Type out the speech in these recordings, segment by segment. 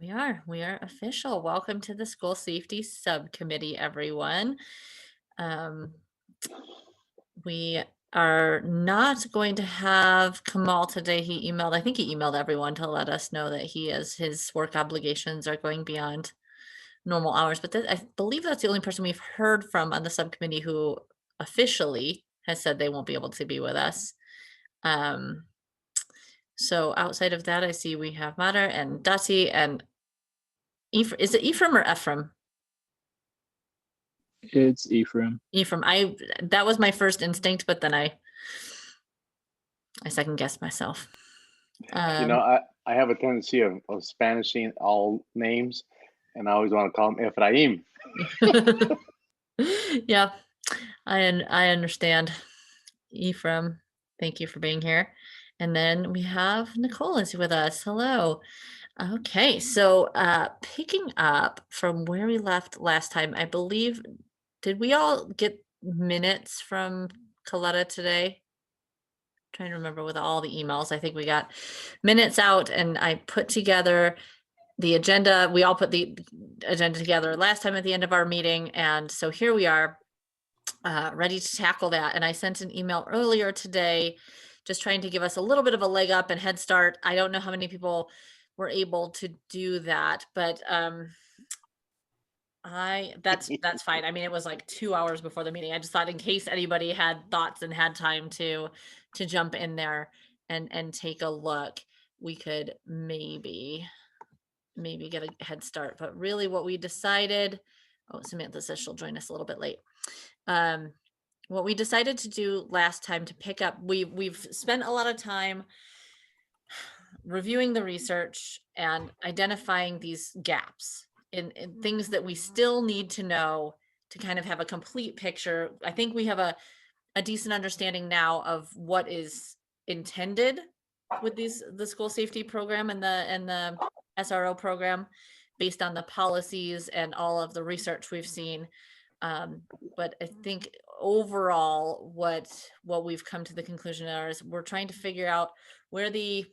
We are official. Welcome to the School Safety Subcommittee, everyone. Um, we are not going to have Kamal today. I think he emailed everyone to let us know that his work obligations are going beyond normal hours. But I believe that's the only person we've heard from on the subcommittee who officially has said they won't be able to be with us. Um, so outside of that, I see we have Madar and Dati and Is it Ephraim or Ephraim? It's Ephraim. Ephraim. That was my first instinct, but then I second guessed myself. I have a tendency of Spanishing all names, and I always want to call him Ephraim. Yeah, I understand. Ephraim, thank you for being here. And then we have Nicole is with us. Hello. Okay, so picking up from where we left last time, I believe, did we all get minutes from Coletta today? Trying to remember with all the emails. I think we got minutes out and I put together the agenda. We all put the agenda together last time at the end of our meeting. And so here we are ready to tackle that. And I sent an email earlier today, just trying to give us a little bit of a leg up and head start. I don't know how many people were able to do that, but that's fine. I mean, it was like 2 hours before the meeting. I just thought in case anybody had thoughts and had time to jump in there and take a look, we could maybe get a head start. But really what we decided, oh, Samantha says she'll join us a little bit late. What we decided to do last time to pick up, we've spent a lot of time reviewing the research and identifying these gaps in things that we still need to know to kind of have a complete picture. I think we have a decent understanding now of what is intended with the school safety program and the SRO program based on the policies and all of the research we've seen. But I think overall what we've come to the conclusion is we're trying to figure out where the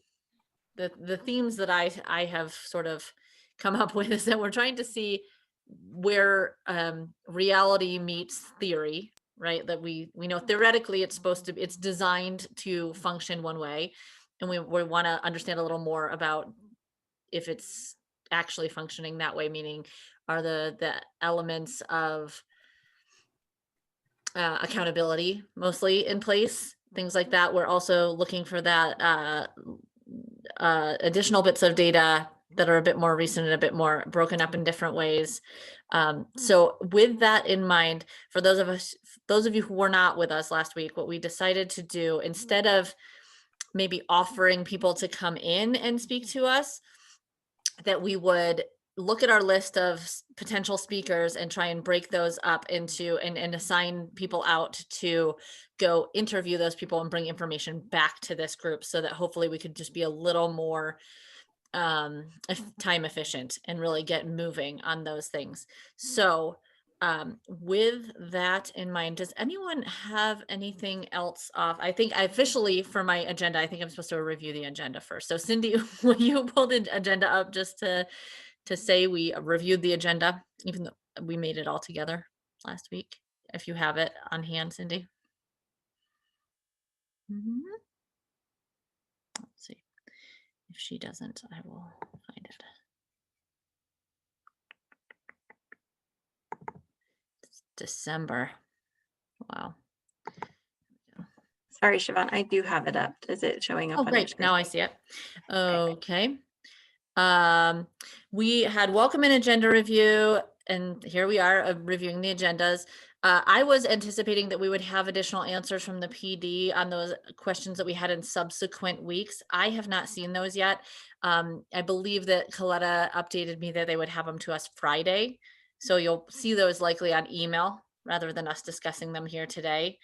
themes that I have sort of come up with is that we're trying to see where reality meets theory, right? That we know theoretically it's designed to function one way, and we want to understand a little more about if it's actually functioning that way, meaning are the elements of accountability mostly in place, things like that. We're also looking for that additional bits of data that are a bit more recent and a bit more broken up in different ways. So with that in mind, for those of you who were not with us last week, what we decided to do, instead of maybe offering people to come in and speak to us, that we would look at our list of potential speakers and try and break those up into and assign people out to go interview those people and bring information back to this group so that hopefully we could just be a little more time efficient and really get moving on those things. So with that in mind, does anyone have anything else off? I think I officially for my agenda, I think I'm supposed to review the agenda first. So Cindy, will you pull the agenda up just to say we reviewed the agenda, even though we made it all together last week, if you have it on hand, Cindy? Let's see. If she doesn't, I will find it. It's December. Wow. Sorry, Siobhan, I do have it up. Is it showing up? Oh, great. Now I see it. Okay. We had welcome and agenda review, and here we are reviewing the agendas. I was anticipating that we would have additional answers from the PD on those questions that we had in subsequent weeks. I have not seen those yet. I believe that Coletta updated me that they would have them to us Friday. So you'll see those likely on email rather than us discussing them here today.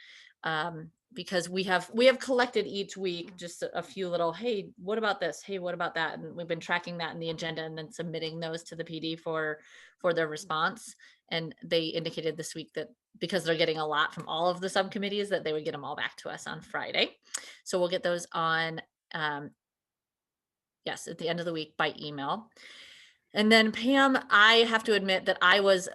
Because we have collected each week just a few little, hey, what about this? Hey, what about that? And we've been tracking that in the agenda and then submitting those to the PD for their response. And they indicated this week that because they're getting a lot from all of the subcommittees, that they would get them all back to us on Friday. So we'll get those on, yes, at the end of the week by email. And then Pam, I have to admit that I was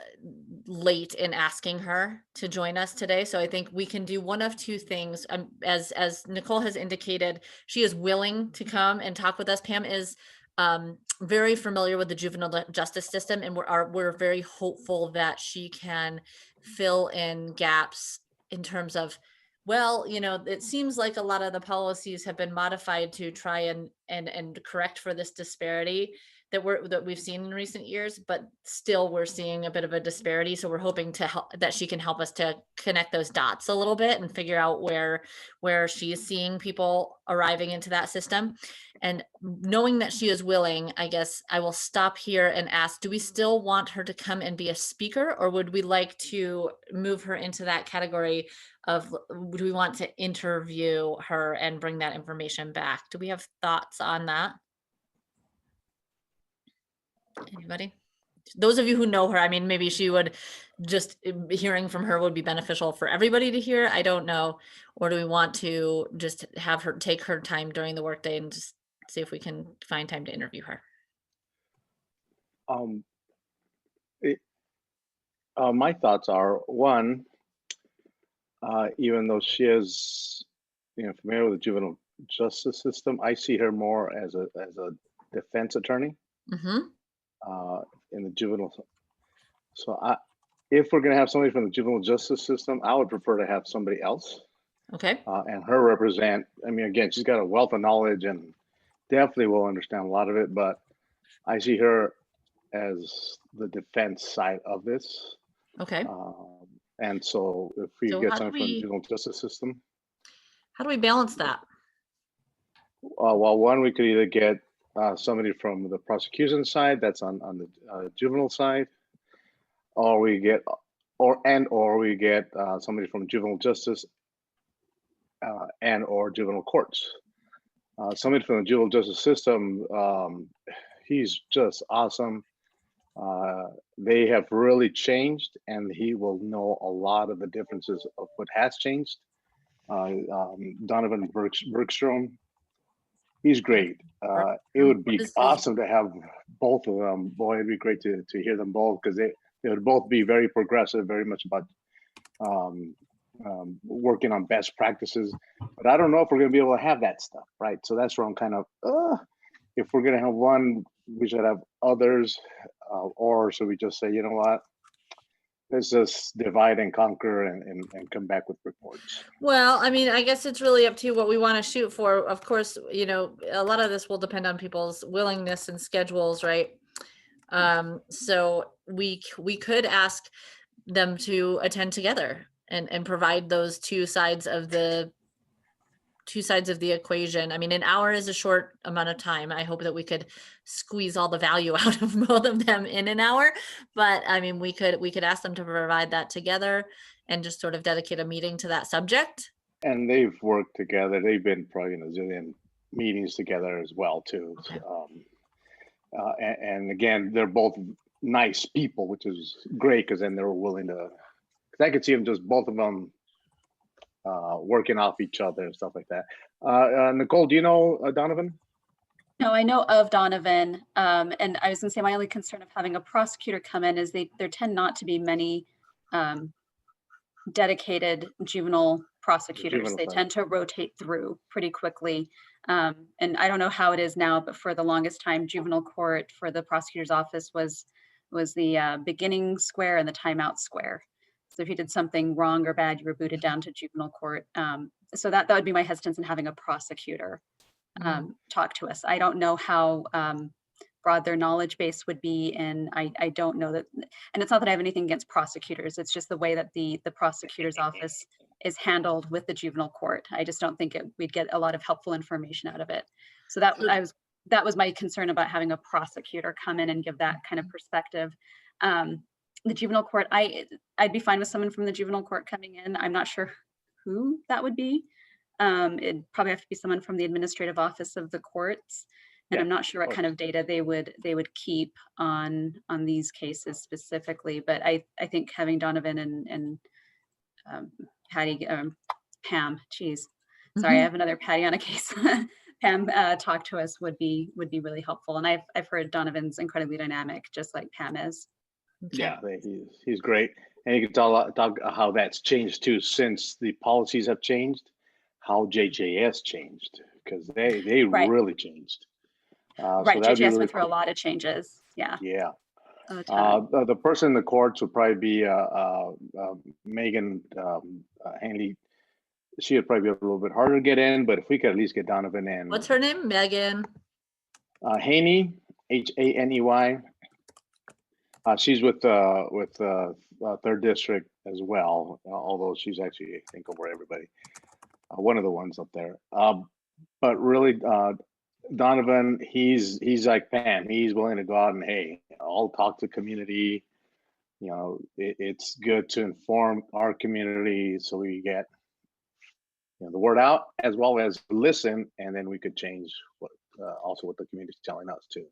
late in asking her to join us today. So I think we can do one of two things. As Nicole has indicated, she is willing to come and talk with us. Pam is very familiar with the juvenile justice system, and we're very hopeful that she can fill in gaps in terms of, well, it seems like a lot of the policies have been modified to try and correct for this disparity that we've seen in recent years, but still we're seeing a bit of a disparity. So we're hoping to help that she can help us to connect those dots a little bit and figure out where she's seeing people arriving into that system. And knowing that she is willing, I guess I will stop here and ask, do we still want her to come and be a speaker, or would we like to move her into that category of, do we want to interview her and bring that information back? Do we have thoughts on that? Anybody? Those of you who know her, I mean, maybe she would just hearing from her would be beneficial for everybody to hear. I don't know. Or do we want to just have her take her time during the workday and just see if we can find time to interview her? My thoughts are, one, even though she is, familiar with the juvenile justice system, I see her more as a defense attorney. Mm-hmm. In the juvenile. So if we're going to have somebody from the juvenile justice system, I would prefer to have somebody else. Okay. And her represent, I mean, again, she's got a wealth of knowledge and definitely will understand a lot of it, but I see her as the defense side of this. Okay. And so if we get somebody from the juvenile justice system. How do we balance that? Well, one, we could either get somebody from the prosecution side that's on the juvenile side, or we get somebody from juvenile justice and or juvenile courts. Somebody from the juvenile justice system, he's just awesome. They have really changed, and he will know a lot of the differences of what has changed. Donovan Bergstrom, he's great. It would be awesome to have both of them. Boy, it'd be great to hear them both, because they would both be very progressive, very much about working on best practices. But I don't know if we're going to be able to have that stuff, right? So that's where I'm kind of, if we're going to have one, we should have others, or should we just say, you know what? Let's just divide and conquer and come back with reports. Well, I mean, I guess it's really up to what we want to shoot for. Of course, a lot of this will depend on people's willingness and schedules, right? So we could ask them to attend together and provide those two sides of the equation. I mean, an hour is a short amount of time. I hope that we could squeeze all the value out of both of them in an hour, but I mean, we could ask them to provide that together and just sort of dedicate a meeting to that subject. And they've worked together. They've been probably in a zillion meetings together as well too. Okay. And again, they're both nice people, which is great, because then they're willing to, because I could see them, just both of them working off each other and stuff like that. Nicole, do you know Donovan? No, I know of Donovan. And I was gonna say, my only concern of having a prosecutor come in is there tend not to be many dedicated juvenile prosecutors. They tend to rotate through pretty quickly. And I don't know how it is now, but for the longest time, juvenile court for the prosecutor's office was the beginning square and the timeout square. So if you did something wrong or bad, you were booted down to juvenile court. So that would be my hesitance in having a prosecutor talk to us. I don't know how broad their knowledge base would be, and I don't know that. And it's not that I have anything against prosecutors. It's just the way that the prosecutor's office is handled with the juvenile court. I just don't think we'd get a lot of helpful information out of it. So that was my concern about having a prosecutor come in and give that kind of perspective. The juvenile court, I'd be fine with someone from the juvenile court coming in. I'm not sure who that would be. It'd probably have to be someone from the administrative office of the courts. And I'm not sure what kind of data they would keep on these cases specifically. But I think having Donovan and Patty, Pam, geez, sorry, I have another Patty on a case. Pam talk to us would be really helpful. And I've heard Donovan's incredibly dynamic, just like Pam is. Okay. Yeah, he's great. And you can talk how that's changed too since the policies have changed, how JJS changed, because they Right. really changed. So Right, that'd be JJS really went through a cool. lot of changes. Yeah. Yeah. A ton. The person in the courts would probably be Megan Hanley. She would probably be a little bit harder to get in, but if we could at least get Donovan in. What's her name? Megan. Haney, Haney. She's with third district as well, although she's actually, I think, over everybody. One of the ones up there. But really, Donovan, he's like Pam. He's willing to go out and, hey, I'll talk to community. You know, it's good to inform our community so we get the word out as well as listen, and then we could change also what the community is telling us too.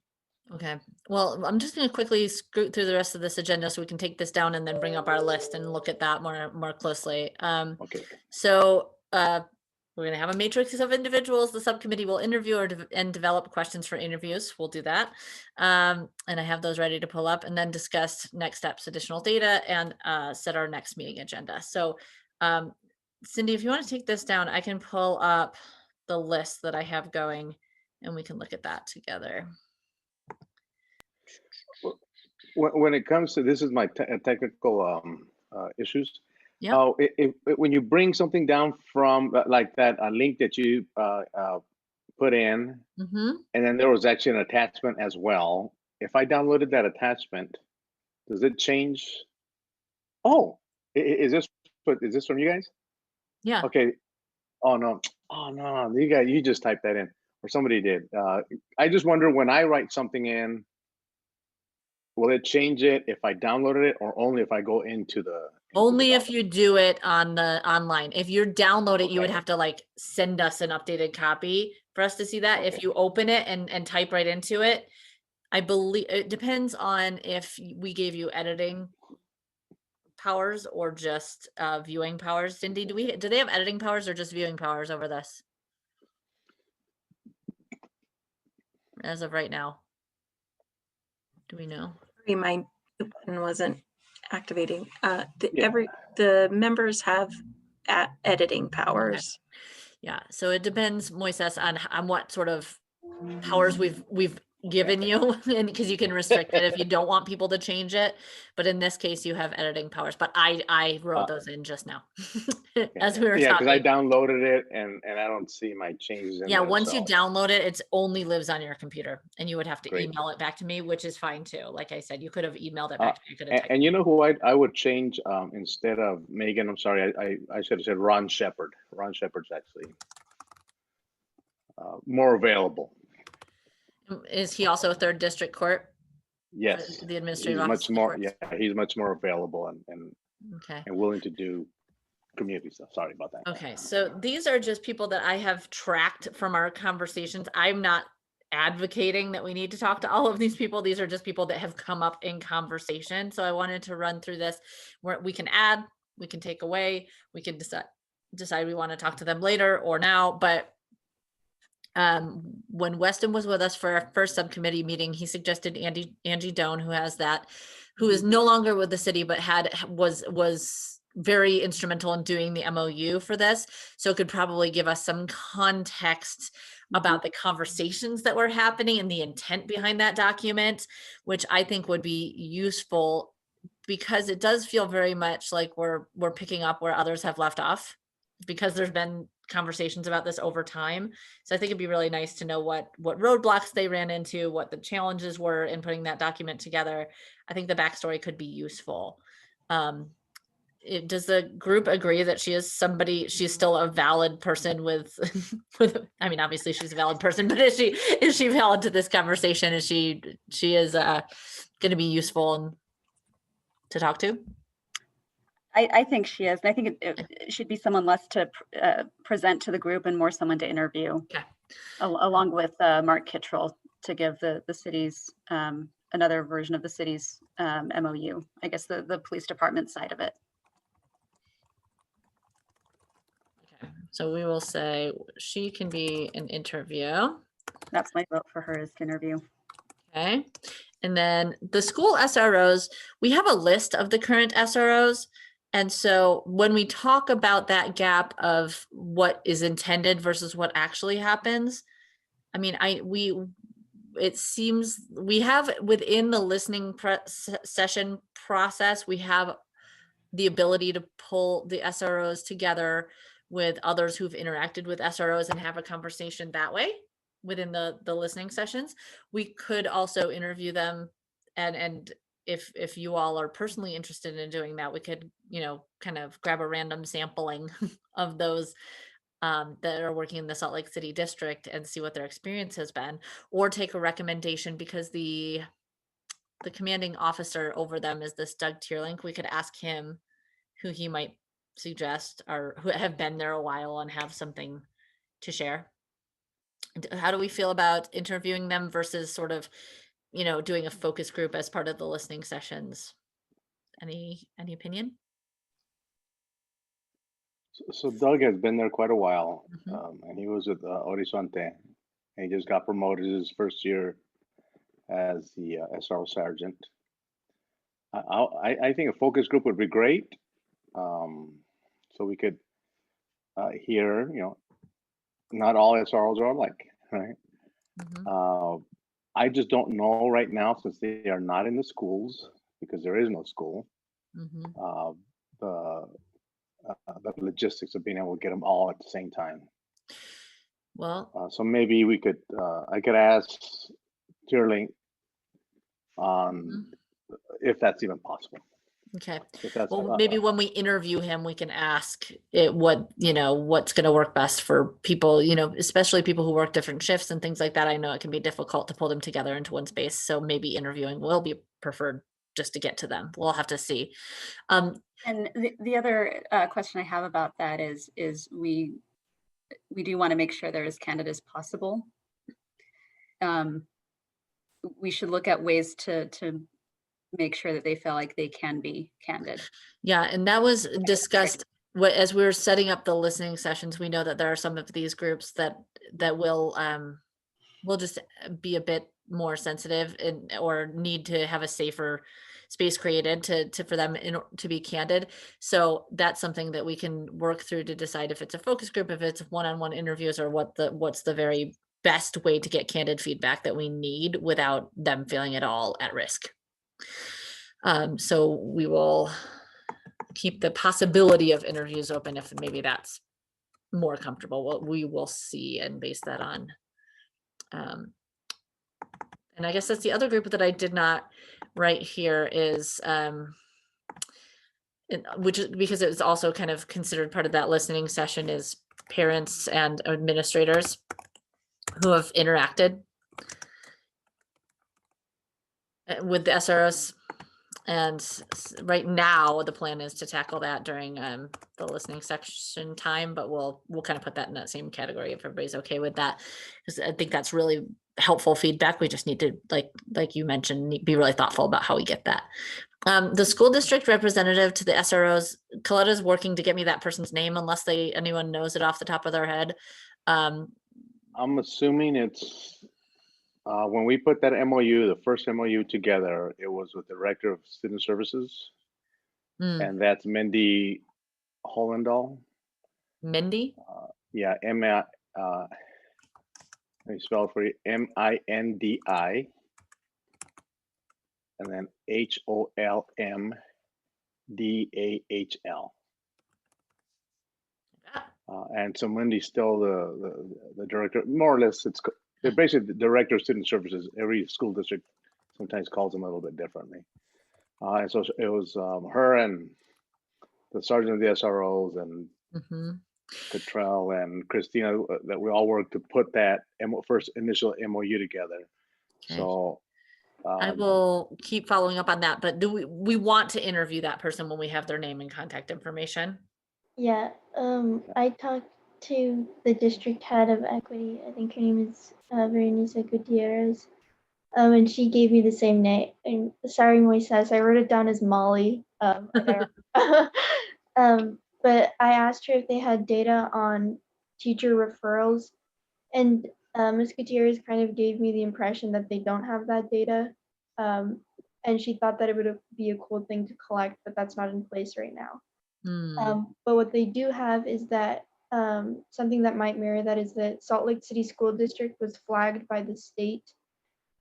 Okay. Well, I'm just going to quickly scoot through the rest of this agenda so we can take this down and then bring up our list and look at that more closely. Okay. So we're going to have a matrix of individuals. The subcommittee will interview and develop questions for interviews. We'll do that. And I have those ready to pull up, and then discuss next steps, additional data, and set our next meeting agenda. So Cindy, if you want to take this down, I can pull up the list that I have going and we can look at that together. When it comes to, this is my technical issues. Yeah. When you bring something down from like that link that you put in, Mm-hmm. and then there was actually an attachment as well. If I downloaded that attachment, does it change? Oh, is this from you guys? Yeah. Okay. Oh no. You just typed that in, or somebody did. I just wonder, when I write something in, will it change it if I downloaded it, or only if I go into the? Only if you do it on the online. If you download it, you would Okay. have to like send us an updated copy for us to see that. Okay. If you open it and type right into it, I believe it depends on if we gave you editing powers or just viewing powers. Cindy, do they have editing powers or just viewing powers over this? As of right now, do we know? My button wasn't activating. Yeah. The members have editing powers. Yeah, so it depends, Moises, on what sort of powers we've given you, and because you can restrict it if you don't want people to change it. But in this case, you have editing powers. But I wrote those in just now as we were Yeah, because I talking. downloaded it and I don't see my changes in Yeah, there, once you so. download it, it only lives on your computer, and you would have to Great. email it back to me, which is fine too. Like I said, you could have emailed it back to me. You could have typed And you know who I would change instead of Megan? I'm sorry, I should have said Ron Shepard. Ron Shepard's actually more available. Is he also a third district court? Yes, The administrative he's office. much more. Yeah, he's much more available and Okay. willing to do community stuff. Sorry about that. Okay, so these are just people that I have tracked from our conversations. I'm not advocating that we need to talk to all of these people. These are just people that have come up in conversation. So I wanted to run through this where we can add, we can take away, we can decide we want to talk to them later or now. But when Weston was with us for our first subcommittee meeting, he suggested Angie Doan, who is no longer with the city, but was very instrumental in doing the MOU for this. So it could probably give us some context about the conversations that were happening and the intent behind that document, which I think would be useful, because it does feel very much like we're picking up where others have left off, because there's been conversations about this over time. So I think it'd be really nice to know what roadblocks they ran into, what the challenges were in putting that document together. I think the backstory could be useful. Does the group agree that she's still a valid person with I mean, obviously she's a valid person, but is she valid to this conversation? Is she is going to be useful to talk to? I think she is. And I think it should be someone less to present to the group and more someone to interview. Okay. Along with Mark Kittrell, to give the city's another version of the city's MOU, I guess the police department side of it. Okay. So we will say she can be an interview. That's my vote for her as to interview. Okay. And then the school SROs, we have a list of the current SROs. And so when we talk about that gap of what is intended versus what actually happens, I mean, it seems we have within the listening session process, we have the ability to pull the SROs together with others who've interacted with SROs and have a conversation that way within the listening sessions. We could also interview them, and if you all are personally interested in doing that, we could, kind of grab a random sampling of those that are working in the Salt Lake City district and see what their experience has been, or take a recommendation because the commanding officer over them is this Doug Tierlink. We could ask him who he might suggest or who have been there a while and have something to share. How do we feel about interviewing them versus sort of, doing a focus group as part of the listening sessions? Any opinion? So Doug has been there quite a while, Mhm. and he was with Horizonte, and he just got promoted his first year as the SRO sergeant. I think a focus group would be great, so we could hear, not all SROs are alike, right? Mhm. I just don't know right now, since they are not in the schools, because there is no school, Mhm. uh, the the logistics of being able to get them all at the same time. Well, So maybe we could, I could ask Tierlink on mhm. if that's even possible. Okay. If that's Well, maybe when we interview him, we can ask it what's going to work best for people, especially people who work different shifts and things like that. I know it can be difficult to pull them together into one space. So maybe interviewing will be preferred just to get to them. We'll have to see. And the other question I have about that is we do want to make sure they're as candid as possible. We should look at ways to make sure that they feel like they can be candid. Yeah, and that was discussed as we were setting up the listening sessions. We know that there are some of these groups that will just be a bit more sensitive or need to have a safer space created to for them to be candid. So that's something that we can work through to decide if it's a focus group, if it's one-on-one interviews, or what's the very best way to get candid feedback that we need without them feeling at all at risk. So we will keep the possibility of interviews open if maybe that's more comfortable. We will see and base that on. And I guess that's the other group that I did not write here is, which is because it's also kind of considered part of that listening session, is parents and administrators who have interacted with the SROs. And right now, the plan is to tackle that during the listening section time, but we'll kind of put that in that same category if everybody's okay with that, because I think that's really helpful feedback. We just need to, like you mentioned, be really thoughtful about how we get that. The school district representative to the SROs, Coletta's working to get me that person's name, unless anyone knows it off the top of their head. I'm assuming it's when we put that MOU, the first MOU together, it was with the Director of Student Services, and that's Mindy Hollendahl. Mindy? Yeah, let me spell it for you, MINDI, and then HOLMDAHL. And so Mindy's still the director, more or less. They're basically the Director of Student Services. Every school district sometimes calls them a little bit differently. And so it was her and the sergeant of the SROs and Cottrell and Christina that we all worked to put that first initial MOU together. Okay. So I will keep following up on that, but do we want to interview that person when we have their name and contact information? Yeah, I talked to the district head of equity. I think her name is Veronica Gutierrez. And she gave me the same name. And sorry, Moises, I wrote it down as Molly. but I asked her if they had data on teacher referrals, and Ms. Gutierrez kind of gave me the impression that they don't have that data. And she thought that it would be a cool thing to collect, but that's not in place right now. But what they do have is that something that might mirror that is that Salt Lake City School District was flagged by the state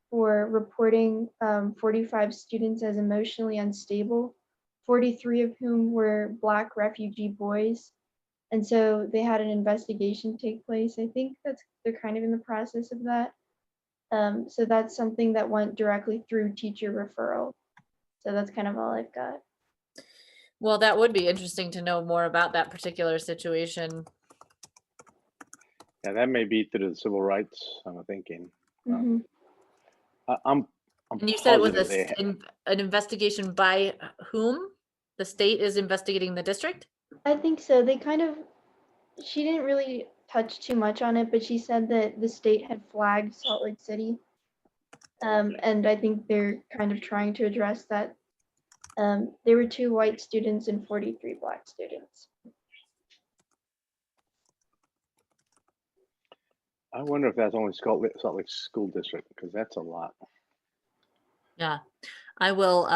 for reporting 45 students as emotionally unstable, 43 of whom were Black refugee boys. And so they had an investigation take place. I think they're kind of in the process of that. So that's something that went directly through teacher referral. So that's kind of all I've got. Well, that would be interesting to know more about that particular situation. Yeah, that may be through the civil rights, I'm thinking. Mhm. I'm And you said it was positive they an investigation by whom? The state is investigating the district? I think so. She didn't really touch too much on it, but she said that the state had flagged Salt Lake City. And I think they're kind of trying to address that. There were 2 white students and 43 Black students. I wonder if that's only Salt Lake School District, because that's a lot. Yeah, I will,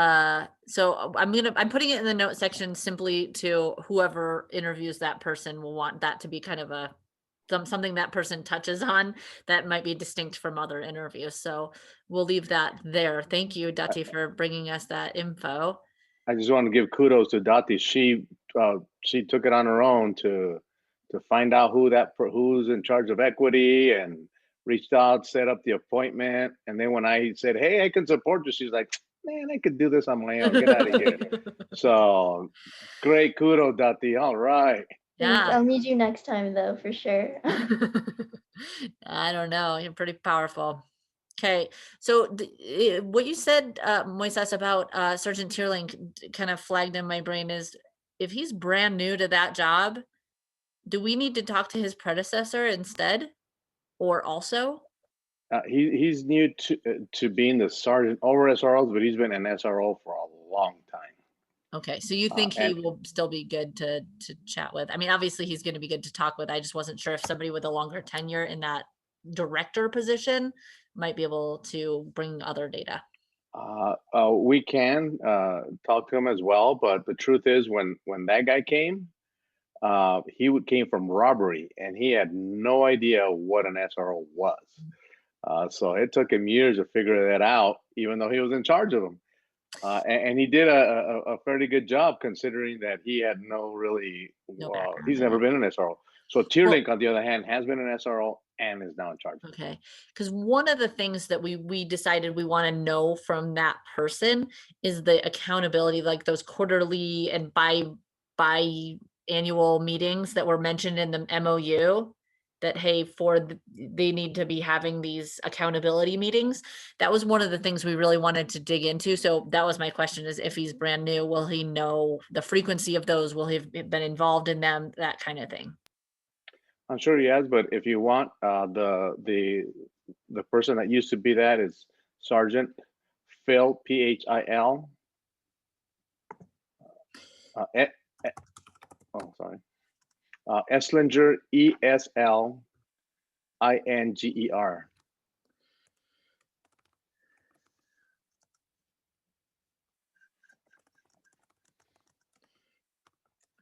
so I'm putting it in the note section simply to whoever interviews that person will want that to be kind of something that person touches on that might be distinct from other interviews. So we'll leave that there. Thank you, Dati, for bringing us that info. I just want to give kudos to Dati. She took it on her own to find out who's in charge of equity, and reached out, set up the appointment. And then when I said, "Hey, I can support you," she's like, "Man, I could do this on my own. Get out of here." So great, kudos, Dati. All right. Thanks. Yeah. I'll need you next time though, for sure. I don't know. You're pretty powerful. Okay, so what you said, Moises, about Sergeant Tierling kind of flagged in my brain is if he's brand new to that job, do we need to talk to his predecessor instead, or also? He's new to being the sergeant over SROs, but he's been an SRO for a long time. Okay, so you think he will still be good to chat with? I mean, obviously he's going to be good to talk with. I just wasn't sure if somebody with a longer tenure in that director position might be able to bring other data. We can talk to him as well, but the truth is, when that guy came, he came from robbery, and he had no idea what an SRO was. So it took him years to figure that out, even though he was in charge of them. And he did a fairly good job, considering that he had he's never been an SRO. So Tierlink, on the other hand, has been an SRO and is now in charge. Okay, because one of the things that we decided we want to know from that person is the accountability, like those quarterly and bi-annual meetings that were mentioned in the MOU, that hey, they need to be having these accountability meetings. That was one of the things we really wanted to dig into. So that was my question, is if he's brand new, will he know the frequency of those? Will he have been involved in them? That kind of thing. I'm sure he has, but if you want, the person that used to be that is Sergeant Phil, Phil. Eslinger, Eslinger.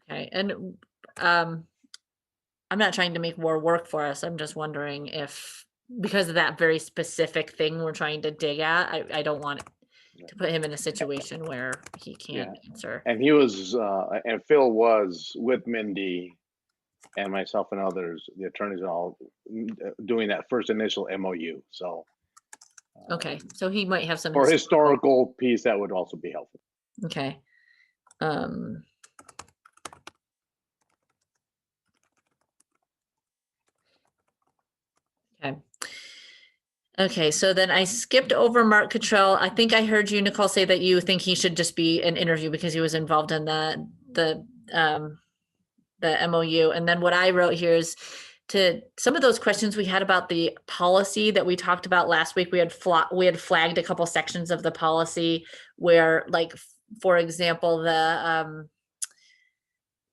Okay, and I'm not trying to make more work for us. I'm just wondering if, because of that very specific thing we're trying to dig at, I don't want to put him in a situation where he can't answer. And he was, and Phil was with Mindy and myself and others, the attorneys, all doing that first initial MOU. So. Okay, so he might have some for historical piece that would also be helpful. Okay. Okay. Okay, so then I skipped over Mark Cottrell. I think I heard you, Nicole, say that you think he should just be an interview because he was involved in the MOU. And then what I wrote here is to some of those questions we had about the policy that we talked about last week. We had flagged a couple sections of the policy where, like, for example,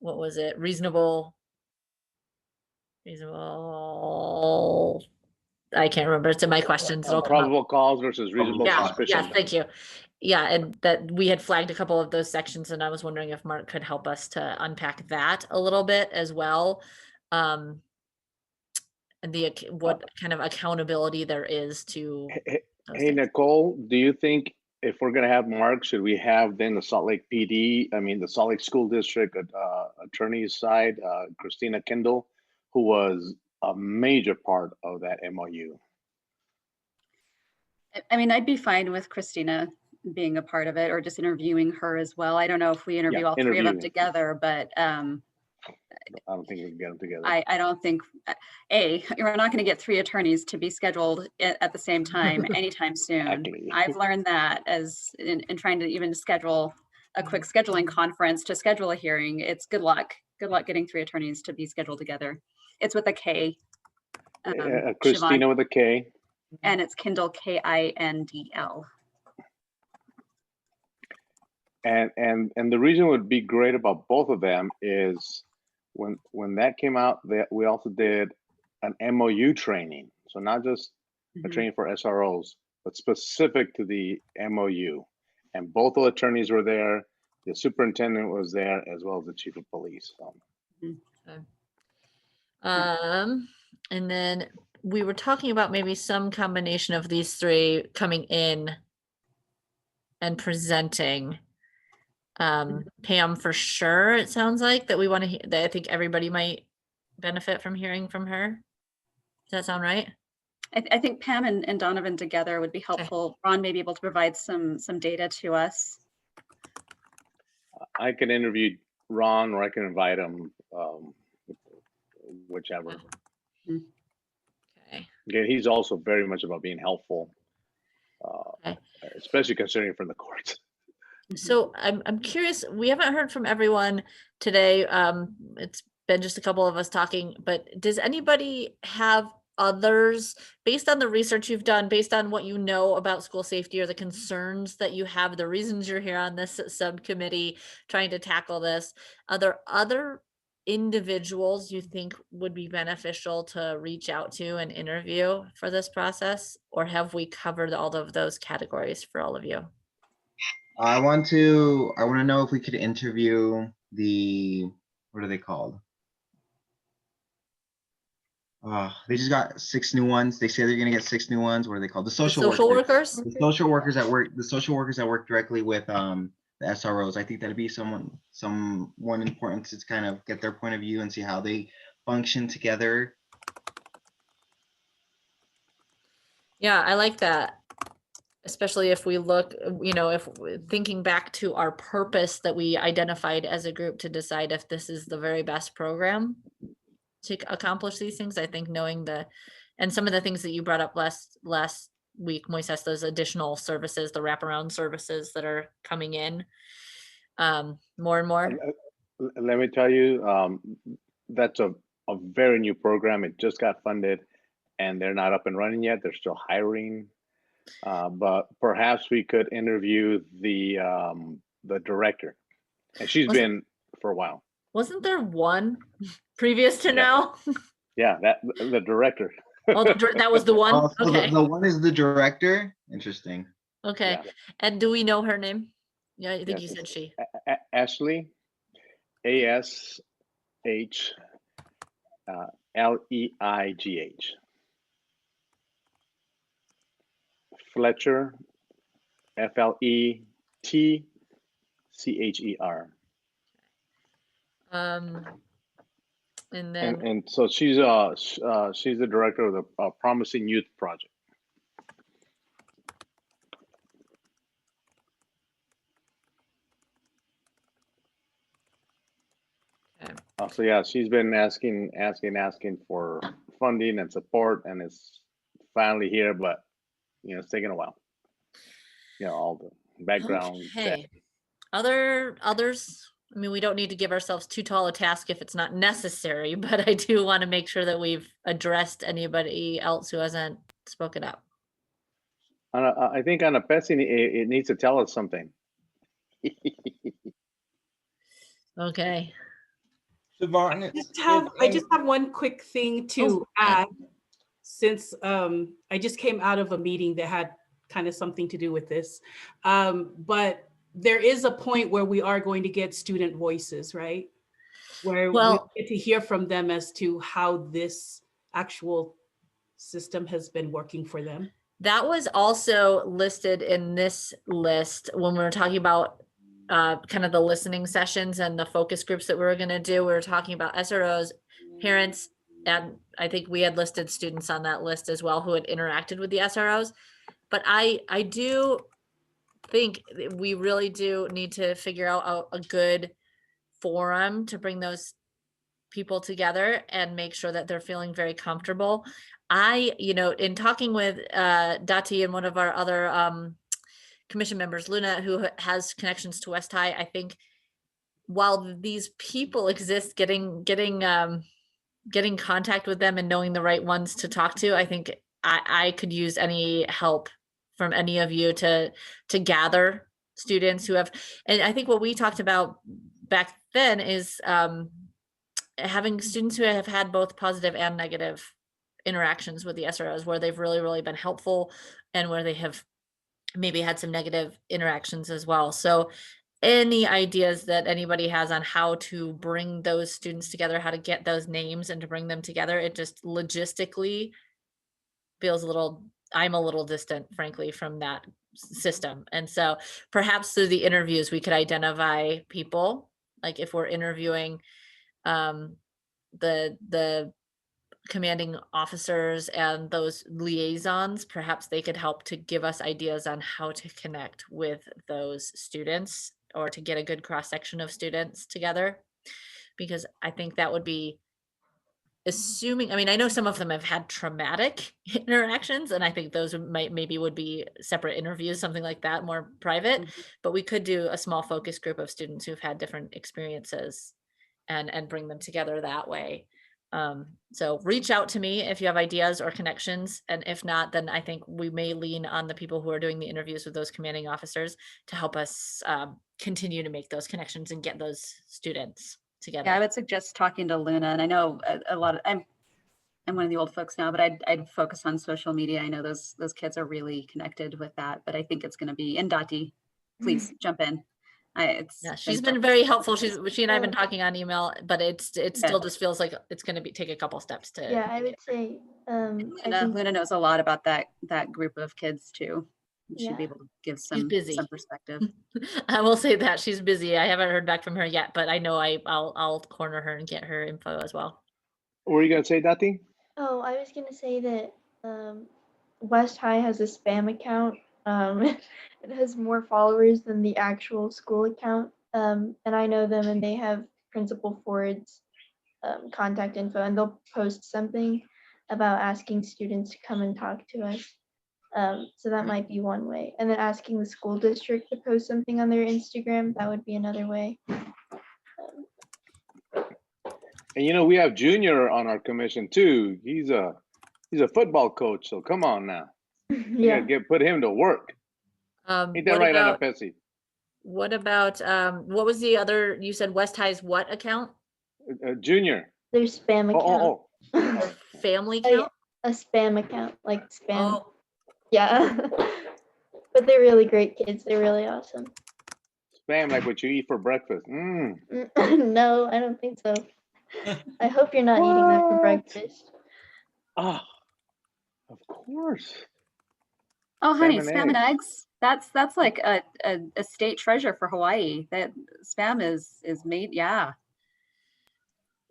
what was it? Reasonable, I can't remember. It's in my questions. It'll come up. Probable cause versus reasonable Yeah, suspicion. yes, thank you. Yeah, and that we had flagged a couple of those sections, and I was wondering if Mark could help us to unpack that a little bit as well. And what kind of accountability there is to those Hey, things. Nicole, do you think if we're gonna have Mark, should we have then the Salt Lake PD, the Salt Lake School District attorney's side, Christina Kendall, who was a major part of that MOU? I mean, I'd be fine with Christina being a part of it or just interviewing her as well. I don't know if we interview all three of them together, but I don't think we can get them together. I don't think, you're not going to get 3 attorneys to be scheduled at the same time anytime soon. Exactly. I've learned that as in trying to even schedule a quick scheduling conference to schedule a hearing. It's good luck. Good luck getting 3 attorneys to be scheduled together. It's with a K. Christina Siobhan, with a K. and it's Kindle, Kindl. And the reason it would be great about both of them is when that came out, that we also did an MOU training. So not just a training for SROs, but specific to the MOU. And both the attorneys were there. The superintendent was there, as well as the chief of police. So. And then we were talking about maybe some combination of these 3 coming in and presenting. Pam, for sure, it sounds like that we want to that I think everybody might benefit from hearing from her. Does that sound right? I think Pam and Donovan together would be helpful. Okay. Ron may be able to provide some data to us. I can interview Ron, or I can invite him, whichever. Okay. Again, he's also very much about being helpful, Okay. Especially considering from the courts. So I'm curious, we haven't heard from everyone today. It's been just a couple of us talking, but does anybody have others, based on the research you've done, based on what you know about school safety or the concerns that you have, the reasons you're here on this subcommittee trying to tackle this, are there other individuals you think would be beneficial to reach out to and interview for this process? Or have we covered all of those categories for all of you? I want to know if we could interview what are they called? They just got 6 new ones. They say they're going to get 6 new ones. What are they called? The social workers. The social workers that work directly with the SROs. I think that'd be someone important to kind of get their point of view and see how they function together. Yeah, I like that. Especially if we look, if thinking back to our purpose that we identified as a group to decide if this is the very best program to accomplish these things. I think knowing and some of the things that you brought up last week, Moises, those additional services, the wraparound services that are coming in more and more. Let me tell you, that's a very new program. It just got funded and they're not up and running yet. They're still hiring. But perhaps we could interview the director, and she's been for a while. Wasn't there one previous to now? Yeah, the director. Oh, that was the one. Oh, so okay, the one is the director. Interesting. Okay, yeah. And do we know her name? Yeah, I think you said she. Ashley, ASH LEIGH. Fletcher, FLETCHER. And then and so she's the director of the Promising Youth Project. Okay. So yeah, she's been asking for funding and support, and it's finally here, but it's taking a while. All the background. Okay. Others. I mean, we don't need to give ourselves too tall a task if it's not necessary, but I do want to make sure that we've addressed anybody else who hasn't spoken up. I think Ana Pessy, it needs to tell us something. Okay. Siobhan, I just have one quick thing to add, since I just came out of a meeting that had kind of something to do with this. But there is a point where we are going to get student voices, right? Where we get to hear from them as to how this actual system has been working for them. That was also listed in this list when we were talking about kind of the listening sessions and the focus groups that we were going to do. We were talking about SROs, parents, and I think we had listed students on that list as well who had interacted with the SROs. But I do think we really do need to figure out a good forum to bring those people together and make sure that they're feeling very comfortable. In talking with Dati and one of our other commission members, Luna, who has connections to West High, I think while these people exist, getting contact with them and knowing the right ones to talk to, I think I could use any help from any of you to gather students who have, and I think what we talked about back then is having students who have had both positive and negative interactions with the SROs, where they've really, really been helpful and where they have maybe had some negative interactions as well. So any ideas that anybody has on how to bring those students together, how to get those names and to bring them together, it just logistically feels I'm a little distant, frankly, from that system. And so perhaps through the interviews, we could identify people, like if we're interviewing the commanding officers and those liaisons, perhaps they could help to give us ideas on how to connect with those students or to get a good cross section of students together. Because I think that would be assuming, I mean, I know some of them have had traumatic interactions, and I think those would be separate interviews, something like that, more private, but we could do a small focus group of students who've had different experiences and bring them together that way. So reach out to me if you have ideas or connections, and if not, then I think we may lean on the people who are doing the interviews with those commanding officers to help us continue to make those connections and get those students together. Yeah, I would suggest talking to Luna, and I know a lot of, I'm one of the old folks now, but I'd focus on social media. I know those kids are really connected with that, but I think it's going to be, and Dati, please jump in. She's been very helpful. She and I have been talking on email, but it still just feels like it's going to take a couple steps to. Yeah, I would say. Luna knows a lot about that group of kids too. She'd be able to give some perspective. I will say that she's busy. I haven't heard back from her yet, but I know I'll corner her and get her info as well. What were you gonna say, Dati? Oh, I was gonna say that West High has a spam account. It has more followers than the actual school account. And I know them, and they have Principal Ford's contact info, and they'll post something about asking students to come and talk to us. So that might be one way. And then asking the school district to post something on their Instagram, that would be another way. And we have Junior on our commission too. He's a football coach, so come on now. Yeah. Put him to work. Ain't that right, Anna Pessy? What about what was the other? You said West High's what account? Junior. Their spam account. Family account? A spam account, like spam. Oh. Yeah. But they're really great kids. They're really awesome. Spam, like what you eat for breakfast. No, I don't think so. I hope you're not eating that for breakfast. Ah, of course. Oh, honey, spam and eggs. That's like a state treasure for Hawaii. That spam is made. Yeah.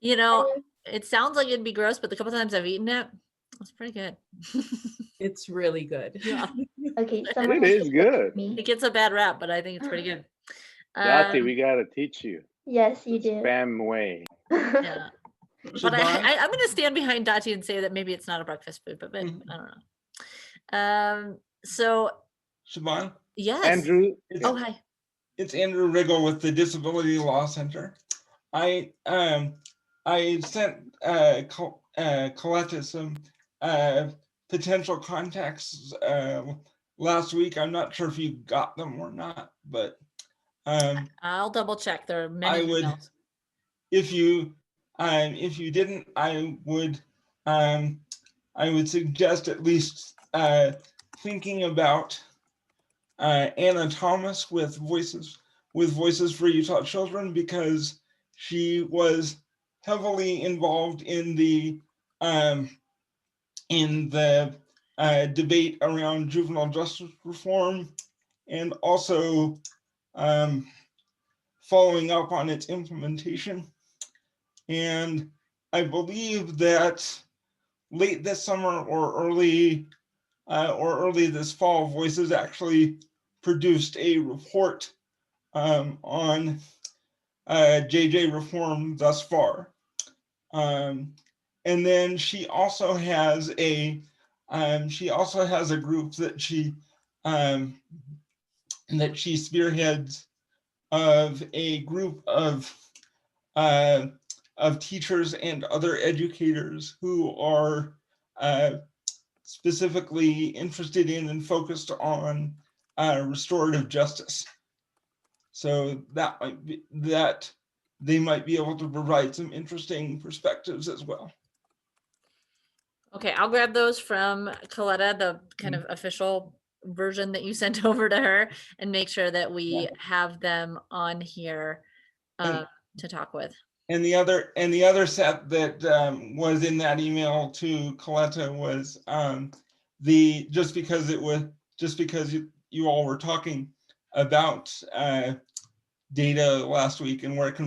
It sounds like it'd be gross, but the couple times I've eaten it, it's pretty good. It's really good. Yeah. Okay. It is good. It gets a bad rap, but I think it's pretty good. Dati, we gotta teach you. Yes, you do. Spam way. Yeah. But I'm going to stand behind Dati and say that maybe it's not a breakfast food, but I don't know. So. Siobhan? Yes. Andrew. Hi. It's Andrew Riggle with the Disability Law Center. I sent collected some potential contacts last week. I'm not sure if you got them or not, but I'll double check. There are many emails. If you If you didn't, I would suggest at least thinking about Anna Thomas with Voices for Utah Children, because she was heavily involved in the debate around juvenile justice reform, and also following up on its implementation. And I believe that late this summer or early this fall, Voices actually produced a report on JJ reform thus far. And then she also has a group that she spearheads, of a group of teachers and other educators who are specifically interested in and focused on restorative justice. So that they might be able to provide some interesting perspectives as well. Okay, I'll grab those from Coletta, the kind of official version that you sent over to her, and make sure that we have them on here to talk with. And the other set that was in that email to Coletta was just because you all were talking about data last week and what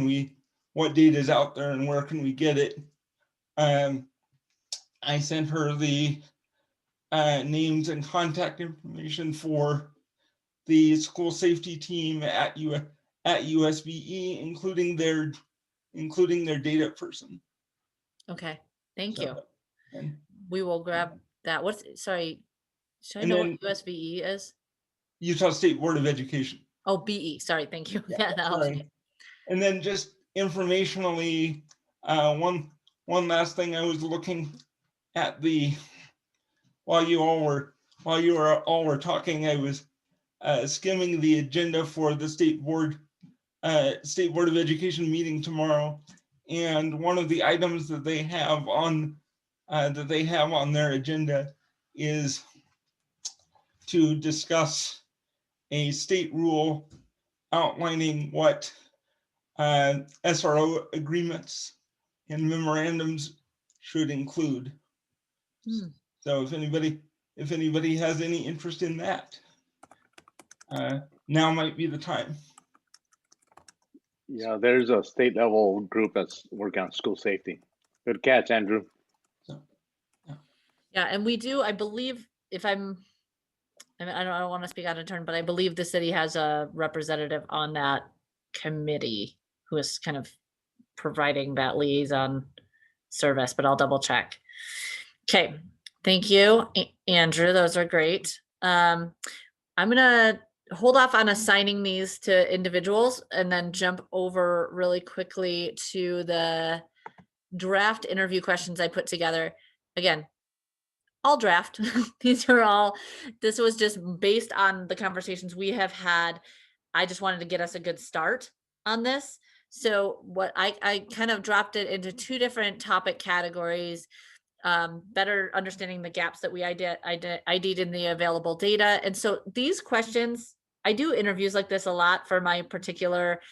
data is out there and where can we get it. I sent her the names and contact information for the school safety team at USBE, including their data person. Okay, thank you. And we will grab that. Sorry, should I know what USBE is? Utah State Board of Education. Oh, BE, sorry, thank you. Yeah, that helps me. And then just informationally, one last thing, I was looking at while you all were talking, I was skimming the agenda for the State Board of Education meeting tomorrow, and one of the items that they have on their agenda is to discuss a state rule outlining what SRO agreements and memorandums should include. So if anybody has any interest in that, now might be the time. Yeah, there's a state level group that's working on school safety. Good catch, Andrew. So, yeah, and we do, I believe, I don't want to speak out of turn, but I believe the city has a representative on that committee who is kind of providing that liaison service, but I'll double check. Okay, thank you, Andrew. Those are great. I'm gonna hold off on assigning these to individuals and then jump over really quickly to the draft interview questions I put together. Again, all draft. This was just based on the conversations we have had. I just wanted to get us a good start on this. So what I kind of dropped it into two different topic categories. Better understanding the gaps that we ID'd in the available data. And so these questions, I do interviews like this a lot for my particular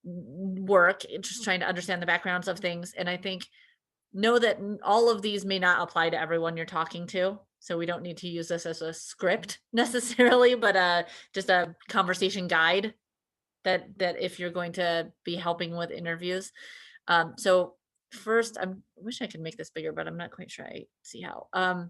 work, just trying to understand the backgrounds of things. And I think know that all of these may not apply to everyone you're talking to. So we don't need to use this as a script necessarily, but just a conversation guide that if you're going to be helping with interviews. So first, I wish I could make this bigger, but I'm not quite sure I see how.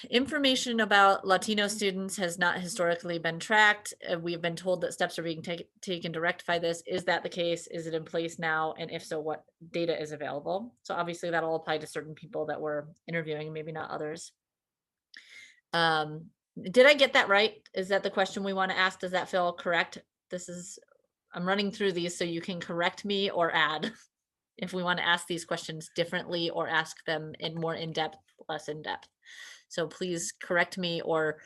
Information about Latino students has not historically been tracked. We've been told that steps are being taken to rectify this. Is that the case? Is it in place now? And if so, what data is available? So obviously that'll apply to certain people that we're interviewing, maybe not others. Did I get that right? Is that the question we want to ask? Does that feel correct? I'm running through these so you can correct me or add if we want to ask these questions differently or ask them more in depth, less in depth. So please correct me or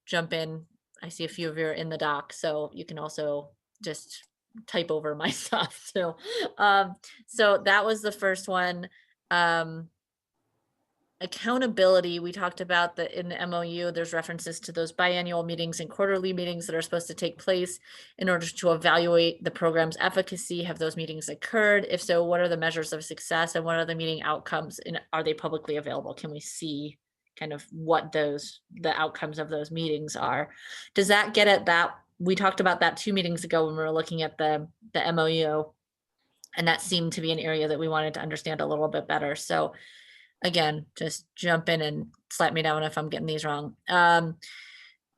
jump in. I see a few of you are in the doc, so you can also just type over my stuff too. So that was the first one. Accountability, we talked about that in the MOU, there's references to those biannual meetings and quarterly meetings that are supposed to take place in order to evaluate the program's efficacy. Have those meetings occurred? If so, what are the measures of success and what are the meeting outcomes, and are they publicly available? Can we see kind of what the outcomes of those meetings are? Does that get at that? We talked about that 2 meetings ago when we were looking at the MOU, and that seemed to be an area that we wanted to understand a little bit better. So again, just jump in and slap me down if I'm getting these wrong.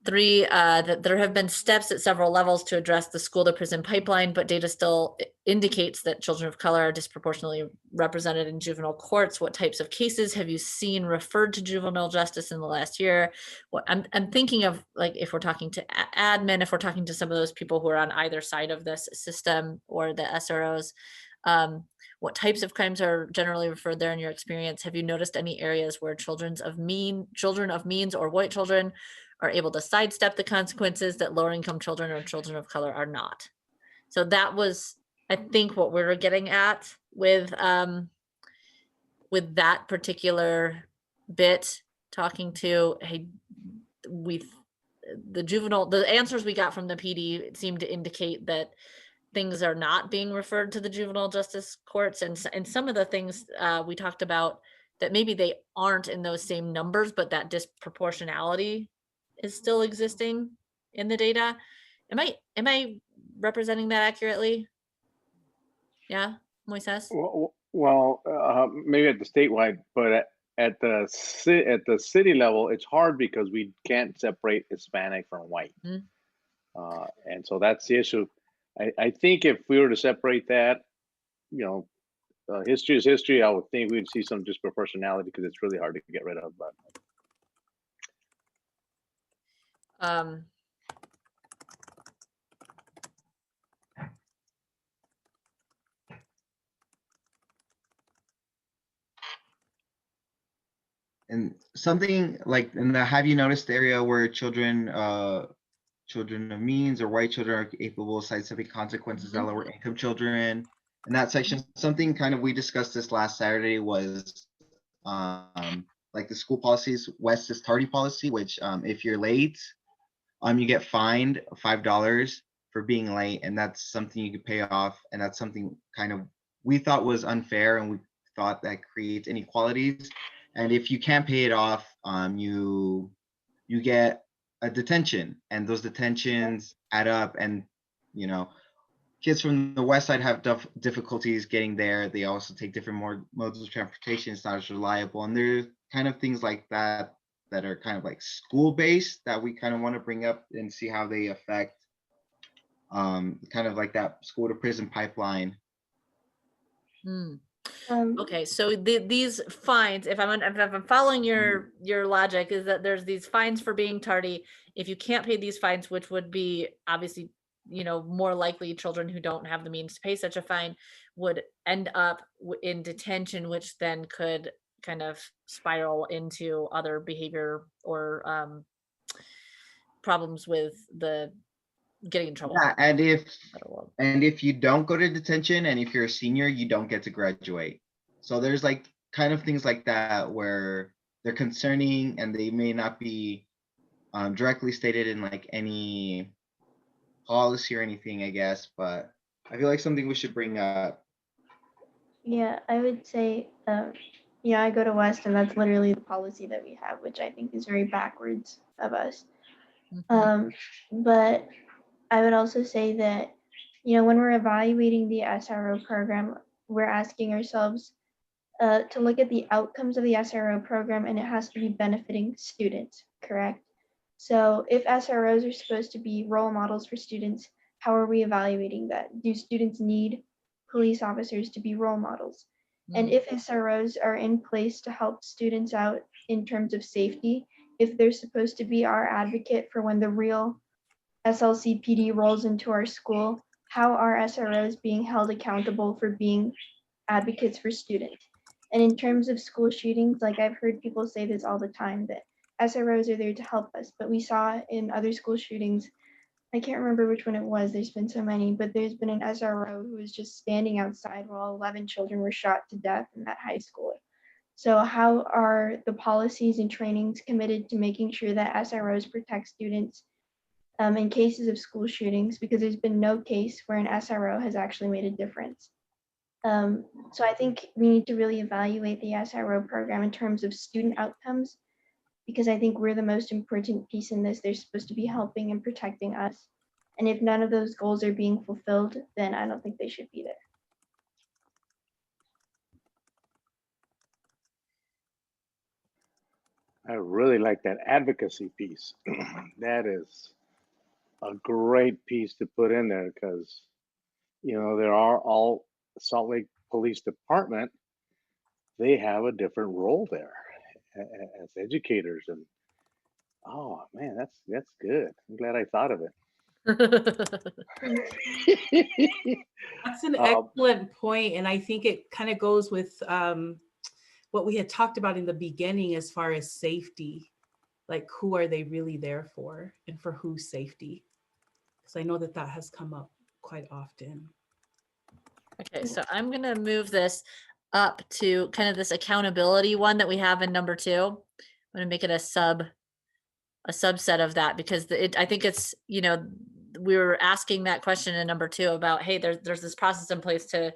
3, that there have been steps at several levels to address the school to prison pipeline, but data still indicates that children of color are disproportionately represented in juvenile courts. What types of cases have you seen referred to juvenile justice in the last year? What I'm thinking of, like, if we're talking to admin, if we're talking to some of those people who are on either side of this system or the SROs, what types of crimes are generally referred there in your experience? Have you noticed any areas where children of means or white children are able to sidestep the consequences that lower income children or children of color are not? So that was, I think, what we were getting at with that particular bit, talking to, hey, the answers we got from the PD seemed to indicate that things are not being referred to the juvenile justice courts, and some of the things we talked about, that maybe they aren't in those same numbers, but that disproportionality is still existing in the data. Am I representing that accurately? Yeah, Moises? Well, maybe at the statewide, but at the city level, it's hard because we can't separate Hispanic from white. And so that's the issue. I think if we were to separate that, history is history, I would think we'd see some disproportionality because it's really hard to get rid of. But And something like in the have you noticed area where children of means or white children are capable of sidestepping consequences that lower income children? In that section, something kind of, we discussed this last Saturday, was like the school policies, West's tardy policy, which if you're late, you get fined $5 for being late, and that's something you could pay off. And that's something kind of we thought was unfair, and we thought that creates inequalities. And if you can't pay it off, you get a detention, and those detentions add up. And kids from the west side have difficulties getting there. They also take different modes of transportation. It's not as reliable, and there's kind of things like that that are kind of like school-based that we kind of want to bring up and see how they affect kind of like that school to prison pipeline. Okay, so these fines, if I'm following your logic, is that there's these fines for being tardy. If you can't pay these fines, which would be obviously, more likely children who don't have the means to pay such a fine would end up in detention, which then could kind of spiral into other behavior or problems with the getting in trouble. Yeah, and if you don't go to detention, and if you're a senior, you don't get to graduate. So there's like kind of things like that where they're concerning, and they may not be directly stated in like any policy or anything, I guess, but I feel like something we should bring up. Yeah, I would say, I go to West, and that's literally the policy that we have, which I think is very backwards of us. But I would also say that, when we're evaluating the SRO program, we're asking ourselves to look at the outcomes of the SRO program, and it has to be benefiting students, correct? So if SROs are supposed to be role models for students, how are we evaluating that? Do students need police officers to be role models? And if SROs are in place to help students out in terms of safety, if they're supposed to be our advocate for when the real SLCPD rolls into our school, how are SROs being held accountable for being advocates for students? And in terms of school shootings, like I've heard people say this all the time, that SROs are there to help us, but we saw in other school shootings, I can't remember which one it was. There's been so many, but there's been an SRO who was just standing outside while 11 children were shot to death in that high school. So how are the policies and trainings committed to making sure that SROs protect students in cases of school shootings? Because there's been no case where an SRO has actually made a difference. So I think we need to really evaluate the SRO program in terms of student outcomes, because I think we're the most important piece in this. They're supposed to be helping and protecting us. And if none of those goals are being fulfilled, then I don't think they should be there. I really like that advocacy piece. That is a great piece to put in there because, there are all Salt Lake Police Department, they have a different role there as educators. And oh man, that's good. I'm glad I thought of it. That's an excellent point, and I think it kind of goes with what we had talked about in the beginning as far as safety. Like, who are they really there for, and for whose safety? Because I know that has come up quite often. Okay, so I'm gonna move this up to kind of this accountability one that we have in number 2. I'm gonna make it a subset of that because I think it's, we were asking that question in number 2 about, hey, there's this process in place to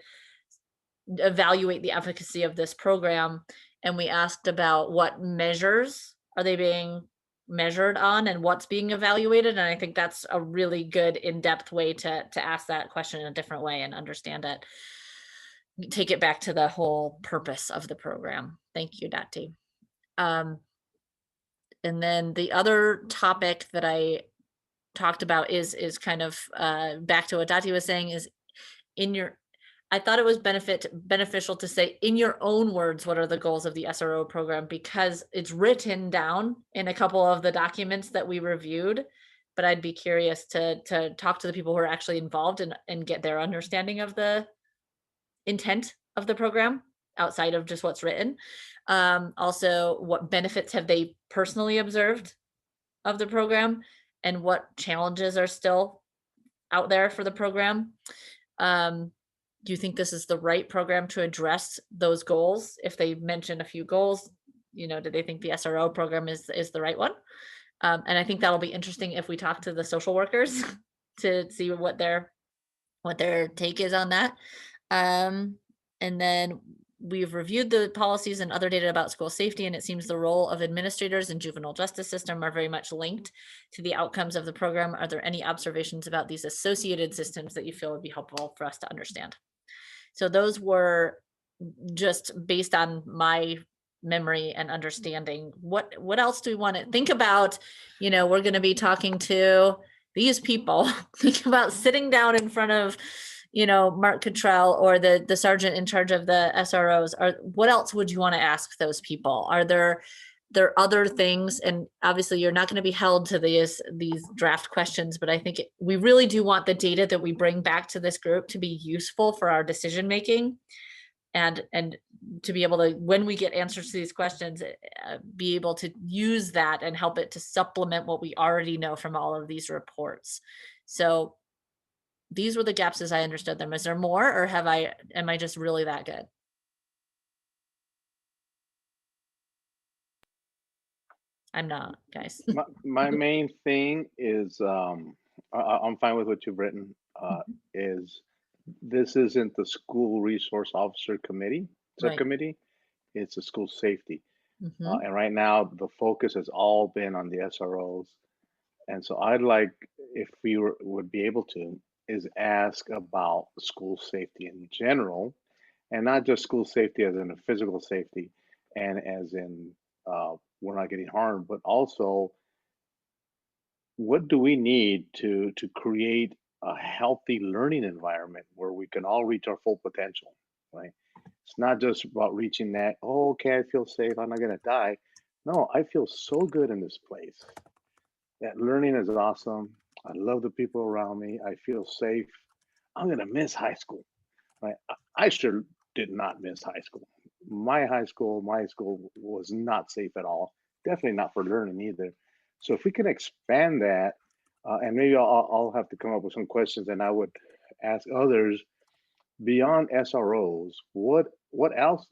evaluate the efficacy of this program. And we asked about what measures are they being measured on and what's being evaluated. And I think that's a really good in-depth way to ask that question in a different way and understand it. Take it back to the whole purpose of the program. Thank you, Dati. And then the other topic that I talked about is kind of back to what Dati was saying is I thought it was beneficial to say in your own words, what are the goals of the SRO program? Because it's written down in a couple of the documents that we reviewed, but I'd be curious to talk to the people who are actually involved and get their understanding of the intent of the program outside of just what's written. Also, what benefits have they personally observed of the program and what challenges are still out there for the program? Do you think this is the right program to address those goals? If they mention a few goals, do they think the SRO program is the right one? And I think that'll be interesting if we talk to the social workers to see what their take is on that. And then we've reviewed the policies and other data about school safety, and it seems the role of administrators and juvenile justice system are very much linked to the outcomes of the program. Are there any observations about these associated systems that you feel would be helpful for us to understand? So those were just based on my memory and understanding. What else do we want to think about? We're going to be talking to these people. Think about sitting down in front of Mark Cottrell or the sergeant in charge of the SROs. What else would you want to ask those people? Are there other things? And obviously you're not going to be held to these draft questions, but I think we really do want the data that we bring back to this group to be useful for our decision making and to be able to, when we get answers to these questions, be able to use that and help it to supplement what we already know from all of these reports. So these were the gaps as I understood them. Is there more, or am I just really that good? I'm not, guys. my main thing is I'm fine with what you've written. Is this isn't the school resource officer committee subcommittee? Right. It's a school safety. And right now the focus has all been on the SROs. And so I'd like, if we would be able to, is ask about school safety in general, and not just school safety as in a physical safety and as in we're not getting harmed, but also what do we need to create a healthy learning environment where we can all reach our full potential, right? It's not just about reaching that, oh, okay, I feel safe, I'm not going to die. No, I feel so good in this place. That learning is awesome. I love the people around me. I feel safe. I'm going to miss high school, right? I sure did not miss high school. My school was not safe at all. Definitely not for learning either. So if we can expand that and maybe I'll have to come up with some questions, and I would ask others beyond SROs, what else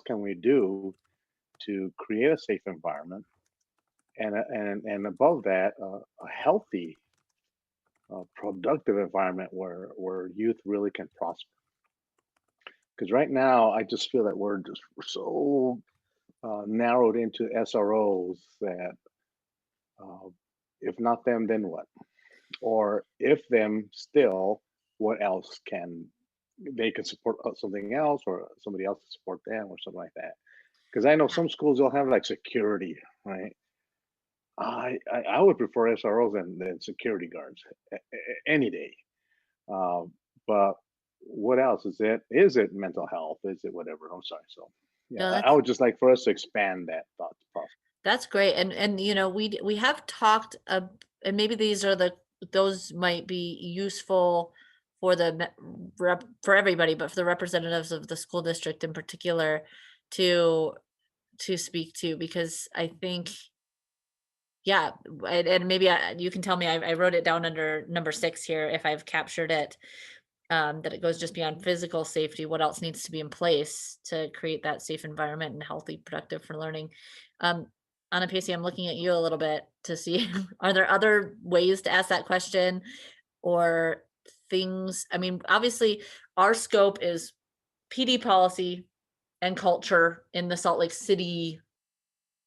can we do to create a safe environment, and above that, a healthy, productive environment where youth really can prosper. Because right now, I just feel that we're so narrowed into SROs that if not them, then what? Or if them, still, what else can they can support something else, or somebody else to support them, or something like that. Because I know some schools will have like security, right? I would prefer SROs than security guards any day. Uh, but what else is it? Is it mental health? Is it whatever? I'm sorry. So yeah, No, I would just like for us to expand that thought process. that's great. And you know, we have talked, and maybe these are those might be useful for for everybody, but for the representatives of the school district in particular to speak to, because I think, yeah, and maybe you can tell me, I wrote it down under number 6 here if I've captured it, that it goes just beyond physical safety. What else needs to be in place to create that safe environment and healthy, productive for learning? Um, Anna Pacey, I'm looking at you a little bit to see, are there other ways to ask that question, or things? I mean, obviously, our scope is PD policy and culture in the Salt Lake City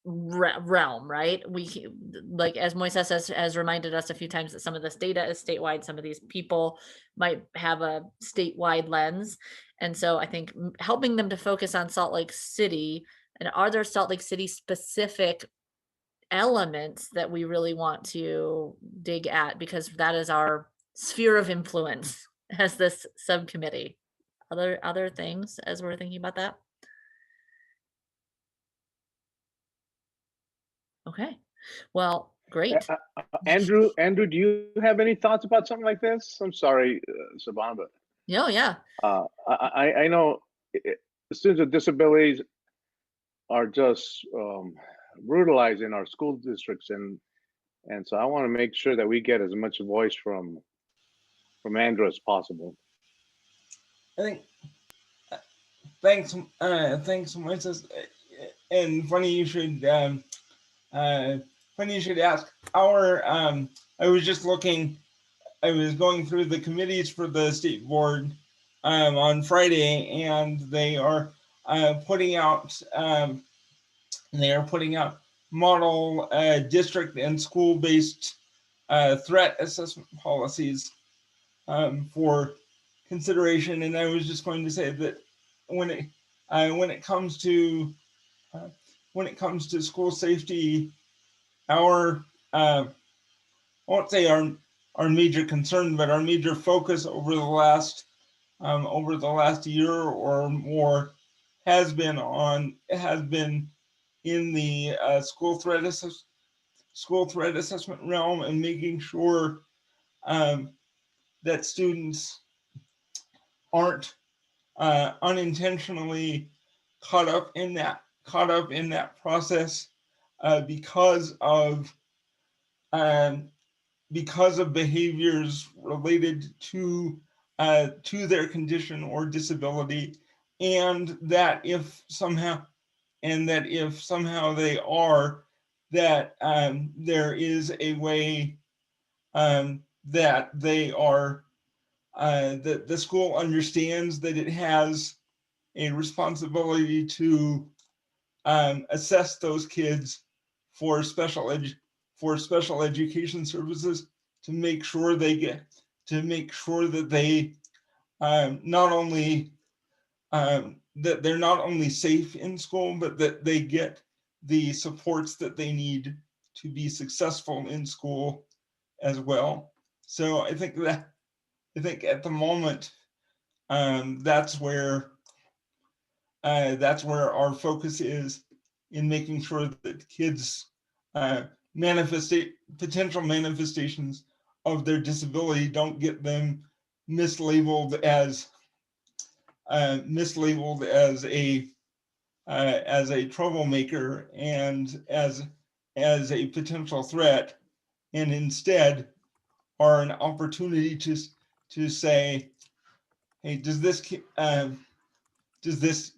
realm, right? Like, as Moises has reminded us a few times, that some of this data is statewide, some of these people might have a statewide lens. And so I think helping them to focus on Salt Lake City, and are there Salt Lake City specific elements that we really want to dig at, because that is our sphere of influence as this subcommittee. Other things as we're thinking about that? Okay, well, great. Andrew, do you have any thoughts about something like this? I'm sorry, Saban, but Oh, yeah. I know students with disabilities are just brutalized in our school districts, and so I want to make sure that we get as much voice from Andrew as possible. I think thanks, Moises. And funny you should ask. I was just looking. I was going through the committees for the state board on Friday, and they are putting out model district and school-based threat assessment policies for consideration. And I was just going to say that when it comes to school safety, our I won't say our major concern, but our major focus over the last year or more has been in the school threat assessment realm, and making sure that students aren't unintentionally caught up in that process because of behaviors related to their condition or disability, and that if somehow they are, that there is a way that they are that the school understands that it has a responsibility to assess those kids for special education services, to make sure that they not only that they're not only safe in school, but that they get the supports that they need to be successful in school as well. So I think at the moment, that's where our focus is, in making sure that kids potential manifestations of their disability don't get them mislabeled as a troublemaker and as a potential threat, and instead are an opportunity to say, hey, does this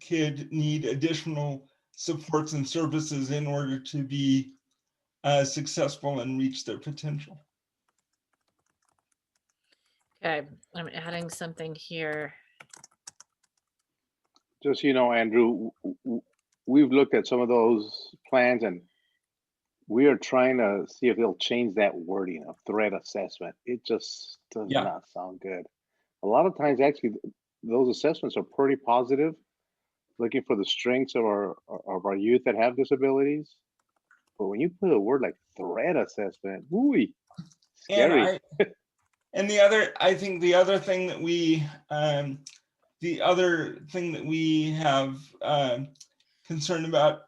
kid need additional supports and services in order to be successful and reach their potential? Okay, I'm adding something here. Just, you know, Andrew, we've looked at some of those plans and we are trying to see if they'll change that wording of threat assessment. It just does not sound good. A lot of times, actually, those assessments are pretty positive, looking for the strengths of our youth that have disabilities. But when you put a word like threat assessment, wooey, scary. And I think the other thing that we have concern about,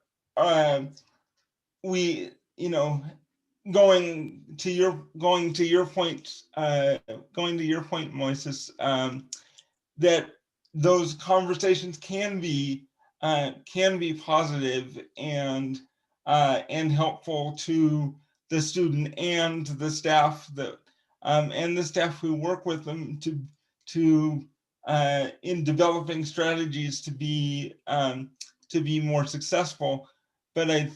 we, you know, going to your point, Moises, that those conversations can be positive and helpful to the student and the staff who work with them to in developing strategies to be more successful. But I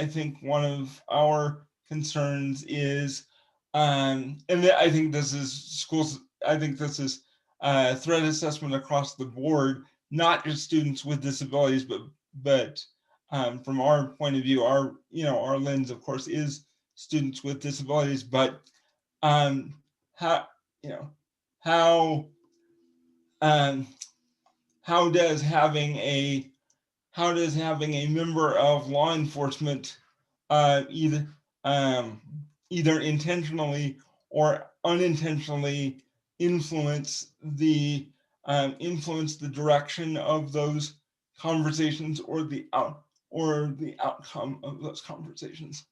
think one of our concerns is, and I think this is schools. I think this is threat assessment across the board, not just students with disabilities, but from our point of view, our lens, of course, is students with disabilities. But how does having a member of law enforcement either intentionally or unintentionally influence the direction of those conversations or the outcome of those conversations?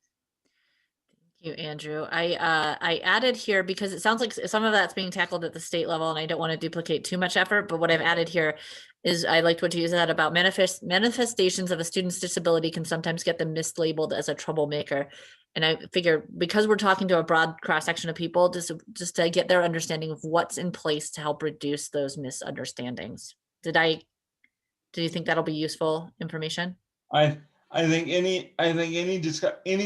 Thank you, Andrew. I added here because it sounds like some of that's being tackled at the state level, and I don't want to duplicate too much effort, but what I've added here is I liked what you said about manifestations of a student's disability can sometimes get them mislabeled as a troublemaker. And I figure because we're talking to a broad cross section of people, just to get their understanding of what's in place to help reduce those misunderstandings. Do you think that'll be useful information? I think any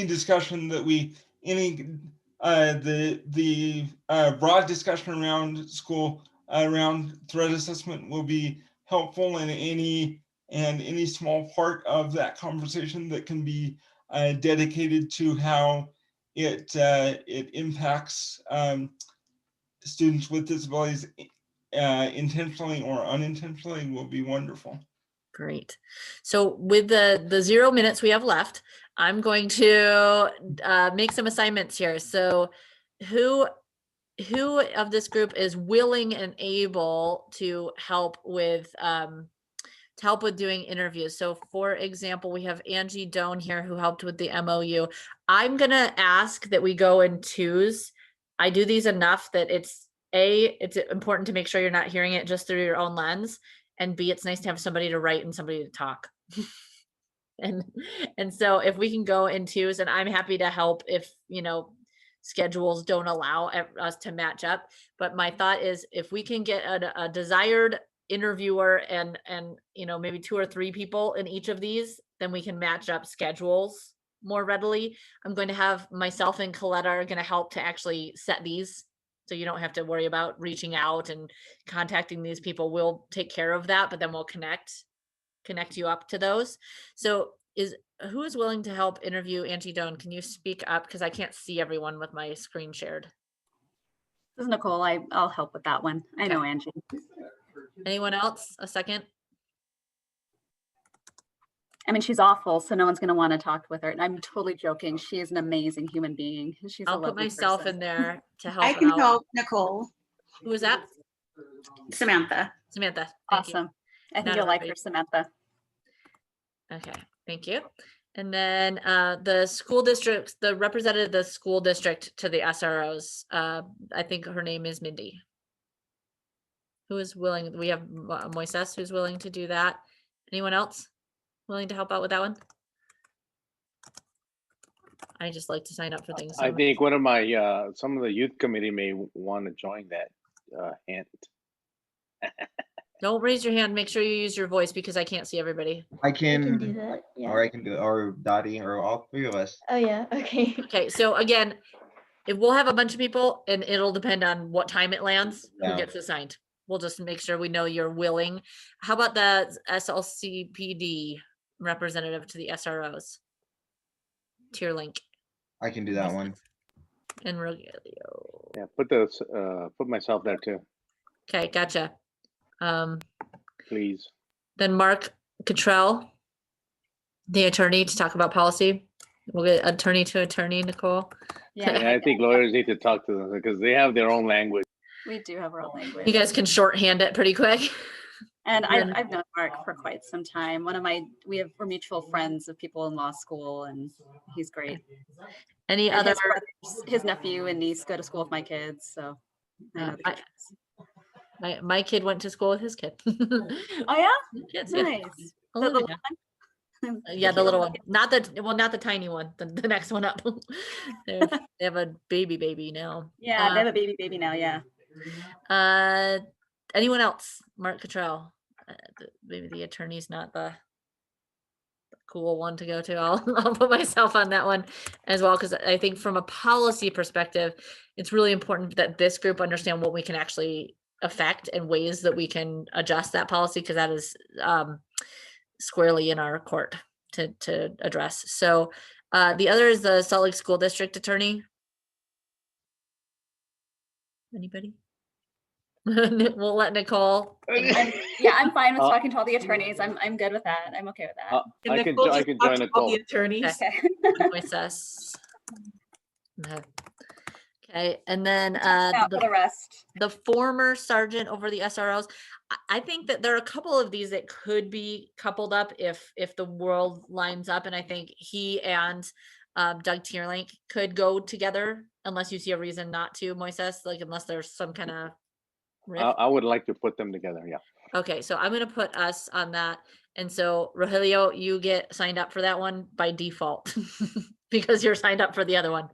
discussion that we the broad discussion around threat assessment will be helpful, and any small part of that conversation that can be dedicated to how it impacts students with disabilities intentionally or unintentionally will be wonderful. Great. So with the 0 minutes we have left, I'm going to make some assignments here. So who of this group is willing and able to help with doing interviews? So for example, we have Angie Doan here who helped with the MOU. I'm gonna ask that we go in twos. I do these enough that it's important to make sure you're not hearing it just through your own lens, and B, it's nice to have somebody to write and somebody to talk. and so if we can go in twos, and I'm happy to help if schedules don't allow us to match up. But my thought is if we can get a desired interviewer and maybe 2 or 3 people in each of these, then we can match up schedules more readily. I'm going to have myself and Coletta are going to help to actually set these, so you don't have to worry about reaching out and contacting these people. We'll take care of that, but then we'll connect you up to those. So who is willing to help interview Angie Doan? Can you speak up? Because I can't see everyone with my screen shared. This is Nicole. I'll help with that one. I know Angie. Anyone else? A second? I mean, she's awful, so no one's going to want to talk with her. And I'm totally joking. She is an amazing human being. She's I'll put myself person. in there to help. I can help Nicole. Who is that? Samantha. Samantha. Awesome. I think you'll like her, Samantha. Okay, thank you. And then the school districts, the representative of the school district to the SROs, I think her name is Mindy. Who is willing? We have Moises who's willing to do that. Anyone else willing to help out with that one? I just like to sign up for things. I think one of my, some of the youth committee may want to join that, hint. Don't raise your hand. Make sure you use your voice because I can't see everybody. I I can do can, that. Yeah. or I can do it, or Dottie, or all three of us. Oh yeah. Okay. Okay, so again, if we'll have a bunch of people and it'll depend on what time it lands, who Yeah. gets assigned. We'll just make sure we know you're willing. How about the SLCPD representative to the SROs? Tier link I can do that one. and Rogelio. Yeah, put myself there too, Okay, gotcha. please. Then Mark Cottrell, the attorney to talk about policy. We'll get attorney to attorney, Nicole. Yeah, Yeah, I think lawyers need to talk to them because they have their own language. we do have our own language. You guys can shorthand it pretty quick. And Yeah. I've known Mark for quite some time. We're mutual friends of people in law school, and he's great. Any And other? his nephew and niece go to school with my kids, so I know the I- kids. My kid went to school with his kid. Oh yeah, Kids, yeah. nice. The Olivia. little one? Yeah, the little one, not the tiny one, the next one up. They have a baby now. Yeah, they have a baby now. Yeah. Anyone else? Mark Cottrell. Maybe the attorney's not the cool one to go to. I'll put myself on that one as well, because I think from a policy perspective, it's really important that this group understand what we can actually affect and ways that we can adjust that policy, because that is squarely in our court to address. So the other is the Salt Lake School District Attorney. Anybody? We'll let Nicole. I'm fine with Uh, talking to all the attorneys. I'm good with that. I'm okay with that. I Can can join Nicole. The attorneys. Okay. Voice us. Okay, and then Now for the rest. the former sergeant over the SROs. I think that there are a couple of these that could be coupled up if the world lines up, and I think he and Doug Tierlink could go together, unless you see a reason not to, Moises, like unless there's some kind of rift. I would like to put them together. Yeah. Okay, so I'm gonna put us on that, and so Rogelio, you get signed up for that one by default because you're signed up for the other one.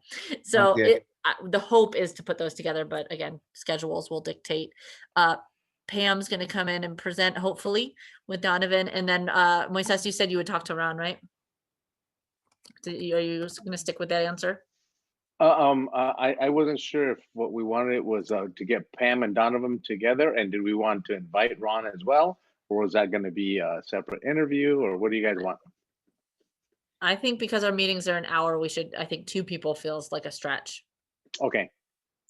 So Okay. the hope is to put those together, but again, schedules will dictate. Pam's gonna come in and present hopefully with Donovan, and then Moises, you said you would talk to Ron, right? Are you gonna stick with that answer? I wasn't sure if what we wanted was to get Pam and Donovan together, and did we want to invite Ron as well, or was that going to be a separate interview, or what do you guys want? I think because our meetings are an hour, we should. I think 2 people feels like a stretch. Okay.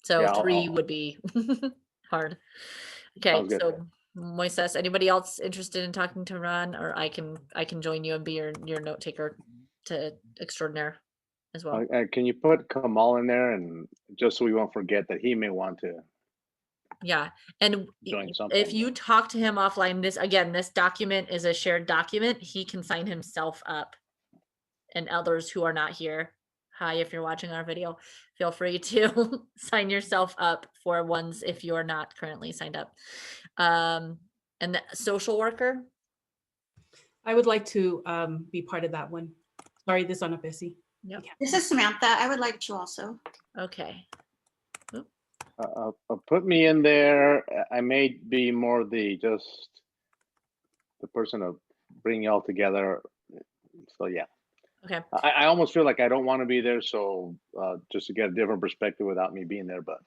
So Yeah, 3 would be hard. Okay, Sounds good. so Moises, anybody else interested in talking to Ron, or I can join you and be your note taker to extraordinaire as well. Can you put Kamal in there, and just so we won't forget that he may want to Yeah, and join something? if you talk to him offline, this document is a shared document. He can sign himself up, and others who are not here. Hi, if you're watching our video, feel free to sign yourself up for ones if you're not currently signed up. And the social worker. I would like to be part of that one. Sorry, this on a Bessie. Yep. This is Samantha. I would like to also. Okay. Put me in there. I may be more just the person to bring y'all together. So yeah. Okay. I almost feel like I don't want to be there, so just to get a different perspective without me being there. But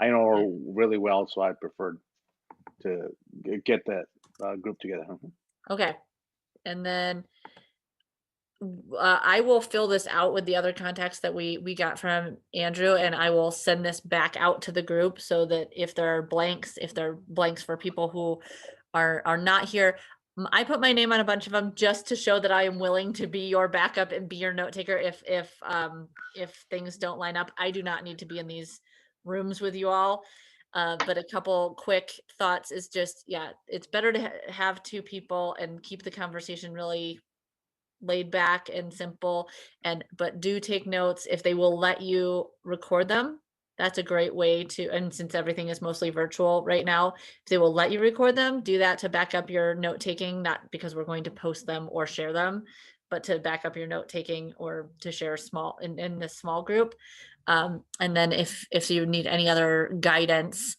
I know her really well, so I prefer to get that group together. Okay. And then I will fill this out with the other contacts that we got from Andrew, and I will send this back out to the group so that if there are blanks for people who are not here, I put my name on a bunch of them just to show that I am willing to be your backup and be your note taker if things don't line up. I do not need to be in these rooms with you all. But a couple quick thoughts is just, yeah, it's better to have 2 people and keep the conversation really laid back and simple, but do take notes. If they will let you record them, that's a great way to, and since everything is mostly virtual right now, if they will let you record them, do that to back up your note taking, not because we're going to post them or share them, but to back up your note taking or to share small in this small group. And then if you need any other guidance,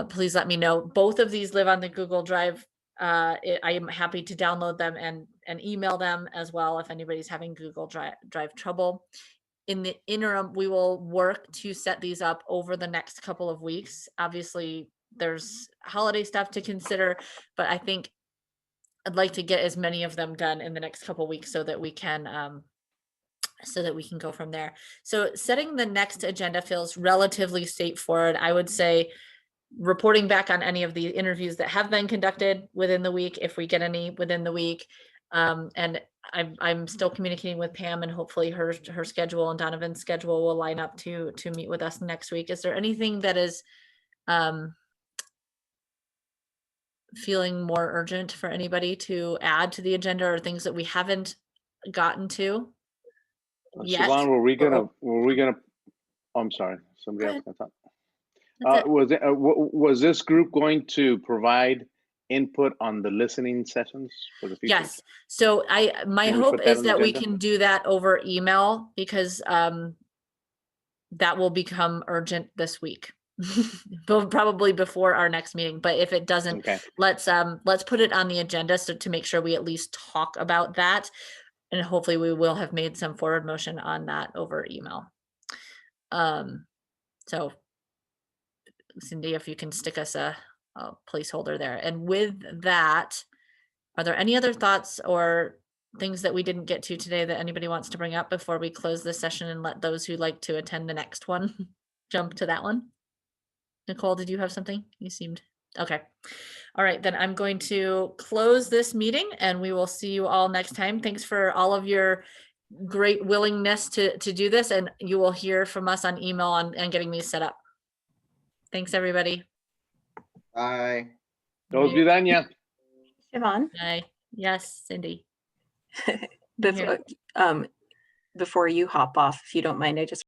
please let me know. Both of these live on the Google Drive. I am happy to download them and email them as well if anybody's having Google Drive trouble. In the interim, we will work to set these up over the next couple of weeks. Obviously, there's holiday stuff to consider, but I think I'd like to get as many of them done in the next couple of weeks so that we can go from there. So setting the next agenda feels relatively straightforward. I would say reporting back on any of the interviews that have been conducted within the week, if we get any within the week. And I'm still communicating with Pam, and hopefully her schedule and Donovan's schedule will line up to meet with us next week. Is there anything that is feeling more urgent for anybody to add to the agenda, or things that we haven't gotten to yet? Siobhan, were we gonna? Oh, I'm sorry, somebody else gonna talk. Was this group going to provide input on the listening sessions for the future? Yes. So my hope is that we can do that over email, because that will become urgent this week. Probably before our next meeting, but if it doesn't, Okay. let's put it on the agenda so to make sure we at least talk about that, and hopefully we will have made some forward motion on that over email. So Cindy, if you can stick us a placeholder there. And with that, are there any other thoughts or things that we didn't get to today that anybody wants to bring up before we close this session and let those who like to attend the next one jump to that one? Nicole, did you have something? You seemed okay. All right, then I'm going to close this meeting and we will see you all next time. Thanks for all of your great willingness to do this, and you will hear from us on email and getting these set up. Thanks, everybody. Bye. Dos Vidania. Siobhan, Bye. Yes, Cindy. before you hop off, if you don't mind, I just